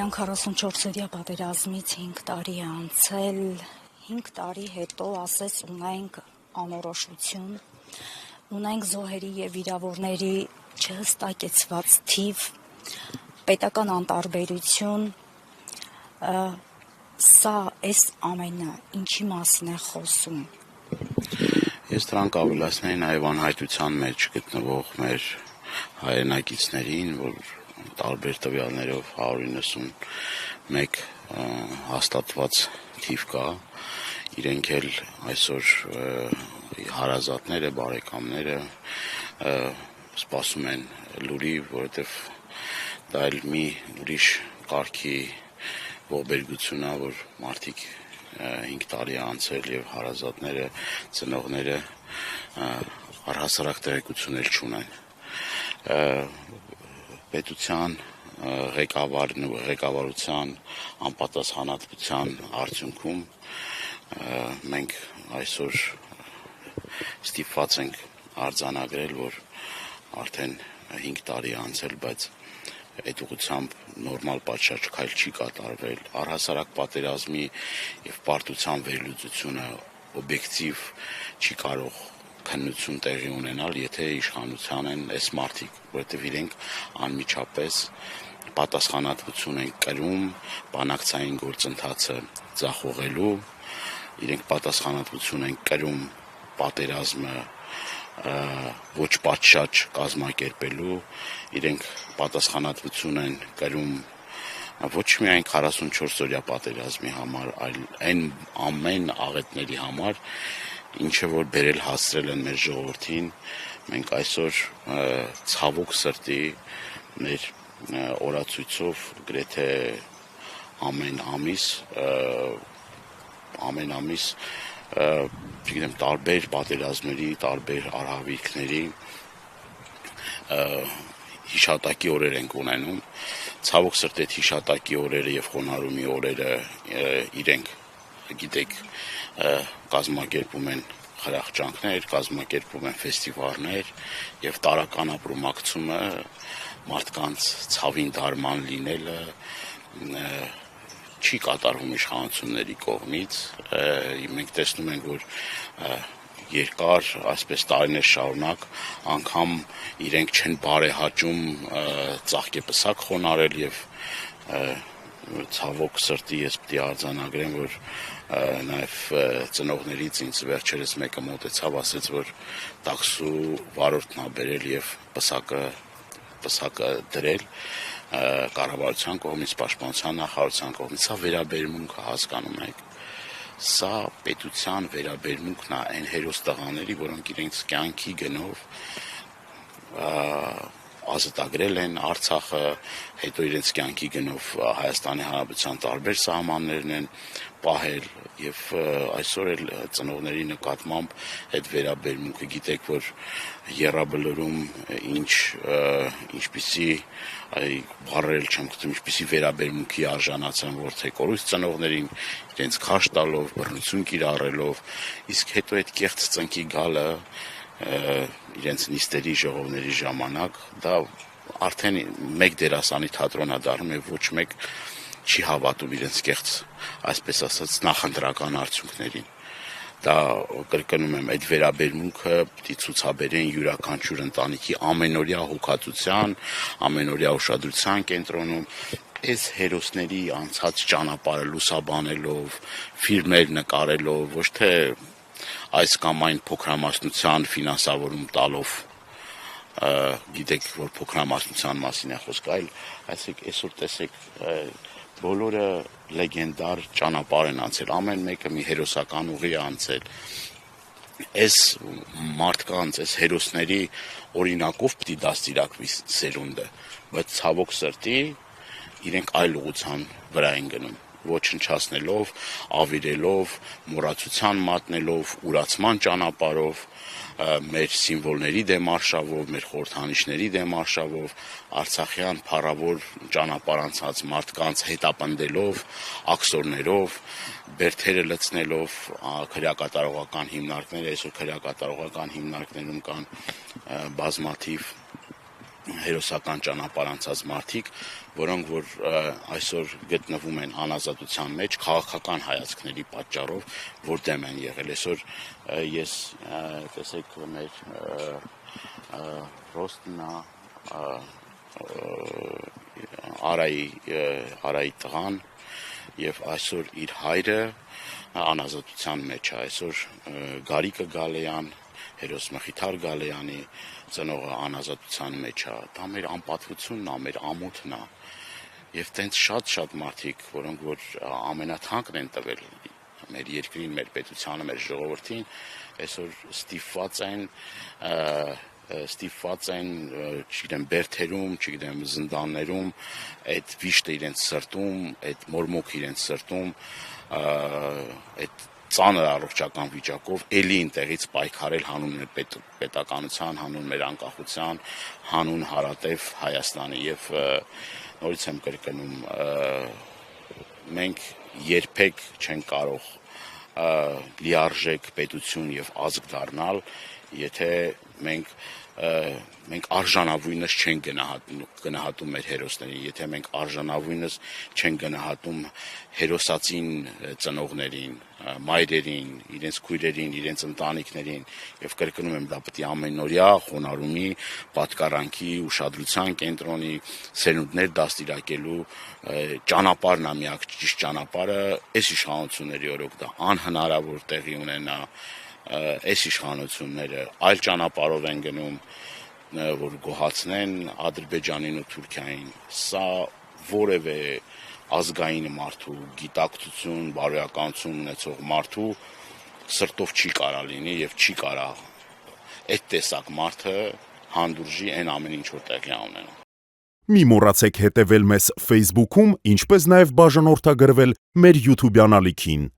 Արցախյան 44-օրյա պատերազմից 5 տարի է անցել, 5 տարի հետո ասես ունենք անորոշություն, ունենք զոհերի եւ վիրավորների չհստակեցված թիվ, պետական անտարբերություն, սա այս ամենը ինչի մասին է խոսում։ Ես դրանք ավելացնեի նաև անհայտության մեջ գտնվող մեր հայրենակիցներին, որ տարբեր տվյալներով 191 հաստատված թիվ կա, իրենք էլ այսօր հարազատները, բարեկամները սպասում են լուրի, որովհետև դա էլ մի ուրիշ կարգի ողբերգություն է, որ մարդիկ 5 տարի է անցել եւ հարազատները, ծնողները առհասարակ տեղեկություններ չունեն։ Պետության ղեկավարության անպատասխանատվության արդյունքում մենք այսօր ստիպված ենք արձանագրել, որ արդեն 5 տարի է անցել, բայց այդ ուղղությամբ նորմալ պատշաճ քայլ չի կատարվել, առհասարակ պատերազմի եւ պարտության վերլուծությունը օբյեկտիվ չի կարող քննություն տեղի ունենալ, եթե իշխանության են այս մարդիկ, որովհետև իրենք անմիջապես պատասխանատվություն են կրում բանակցային գործընթացը ձախողելու, իրենք պատասխանատվություն են կրում պատերազմը ոչ պատշաճ կազմակերպելու, իրենք պատասխանատվություն են կրում ոչ միայն 44-օրյա պատերազմի համար, այլ այն ամեն աղետների համար, ինչը որ բերել հասցրել են մեր ժողովրդին, մենք այսօր ցավոք սրտի մեր օրացույցով գրեթե ամեն ամիս չգիտեմ, տարբեր պատերազմների, տարբեր արհավիրքների հիշատակի օրեր ենք ունենում, ցավոք սրտի այդ հիշատակի օրերը եւ խոնարհումի օրերը իրենք, գիտեք, կազմակերպում են խրախճանքներ, կազմակերպում են ֆեստիվալներ եւ տարական ապրումակցումը մարդկանց ցավին դարման լինելը չի կատարվում իշխանությունների կողմից, մենք տեսնում ենք, որ երկար, այսպես տարիներ շարունակ, անգամ իրենք չեն բարեհաճում ծաղկեպսակ խոնարհել եւ ցավոք սրտի ես պիտի արձանագրեմ, որ նաեւ ծնողներից ինձ վերջերս մեկը մոտեցավ, ասեց, որ տաքսու վարորդն ա բերել եւ պսակը դրել կառավարության կողմից, պաշտպանության նախարարության կողմից, սա վերաբերմունքը հասկանում եք, սա պետության վերաբերմունքն է այն հերոս տղաների, որոնք իրենց կյանքի գնով ազատագրել են Արցախը, հետո իրենց կյանքի գնով Հայաստանի Հանրապետության տարբեր սահմաններն են պահել եւ այսօր էլ ծնողների նկատմամբ այդ վերաբերմունքը, գիտեք, որ Եռաբլուրում ինչպիսի բառեր չեմ գտնում, ինչպիսի վերաբերմունքի արժանացան որդեկորույս ծնողներին, իրենց քաշ տալով, բռնություն կիրառելով, իսկ հետո այդ կեղծ ծնկի գալը իրենց նիստերի ժողովների ժամանակ, դա արդեն մեկ դերասանի թատրոն է դառնում եւ ոչ մեկ չի հավատում իրենց կեղծ, այսպես ասած, նախընտրական արդյունքներին։ Դա կրկնում եմ, այդ վերաբերմունքը պիտի ցուցաբերեն յուրաքանչյուր ընտանիքի ամենօրյա հոգացության, ամենօրյա ուշադրության կենտրոնում, այս հերոսների անցած ճանապարհը լուսաբանելով, ֆիլմեր նկարելով, ոչ թե այս կամ այն փոքրամասնության ֆինանսավորում տալով, գիտեք, որ փոքրամասնության մասին է խոսքը, այլ այսօր տեսեք, բոլորը լեգենդար ճանապարհ են անցել, ամեն մեկը մի հերոսական ուղի է անցել, այս մարդկանց, այս հերոսների օրինակով պիտի դաստիարակվի սերունդը, բայց ցավոք սրտի իրենք այլ ուղղության վրա են գնում, ոչնչացնելով, ավիրելով, մոռացության մատնելով, ուրացման ճանապարհով, մեր սիմվոլների դեմ արշավով, մեր խորհրդանիշների դեմ արշավով, արցախյան փառավոր ճանապարհ անցած մարդկանց հետապնդելով, աքսորներով, բերդերը լցնելով, քրեակատարողական հիմնարկները, այսօր քրեակատարողական հիմնարկներում կան բազմաթիվ հերոսական ճանապարհ անցած մարդիկ, որոնք որ այսօր գտնվում են անազատության մեջ քաղաքական հայացքների պատճառով, որ դեմ են եղել։ Այսօր ես տեսեք մեր Ռոստինա Արայի տղան եւ այսօր իր հայրը անազատության մեջ է, այսօր Գարիկը Գալեյան, հերոս Մխիթար Գալեյանի ծնողը անազատության մեջ է, դա մեր անպատվությունն է, մեր ամոթն է, եւ տենց շատ մարդիկ, որոնք որ ամենաթանկն են տվել մեր երկրին, մեր պետությանը, մեր ժողովրդին, այսօր ստիպված են, չգիտեմ, բերդերում, չգիտեմ, զնդաններում, այդ վիշտը իրենց սրտում, այդ մորմոքը իրենց սրտում, այդ ծանր առողջական վիճակով էլի ինտեղից պայքարել հանուն մեր պետականության, հանուն մեր անկախության, հանուն հարատև Հայաստանի եւ նորից եմ կրկնում, մենք երբեք չենք կարող լիարժեք պետություն եւ ազգ դառնալ, եթե մենք արժանավույնս չենք գնահատում մեր հերոսներին, եթե մենք արժանավույնս չենք գնահատում հերոսացին ծնողներին, մայրերին, իրենց քույրերին, իրենց ընտանիքներին, եւ կրկնում եմ, դա պետք է ամենօրյա խոնարհումի, պատկառանքի, ուշադրության կենտրոնի, սերունդներ դաստիարակելու ճանապարհն է, միակ ճիշտ ճանապարհը, այս իշխանությունների օրոք դա անհնարավոր տեղի ունենա, այս իշխանությունները այլ ճանապարհով են գնում, որ գոհացնեն Ադրբեջանին ու Թուրքիային, սա որևէ ազգային մարդու, գիտակցություն, բարոյականություն ունեցող մարդու սրտով չի կարա լինի եւ չի կարա այդ տեսակ մարդը հանդուրժի այն ամեն ինչ որ տեղի ունենում։ Մի մոռացեք հետևել մեզ Facebook-ում, ինչպես նաև բաժանորդագրվել մեր YouTube-յան ալիքին։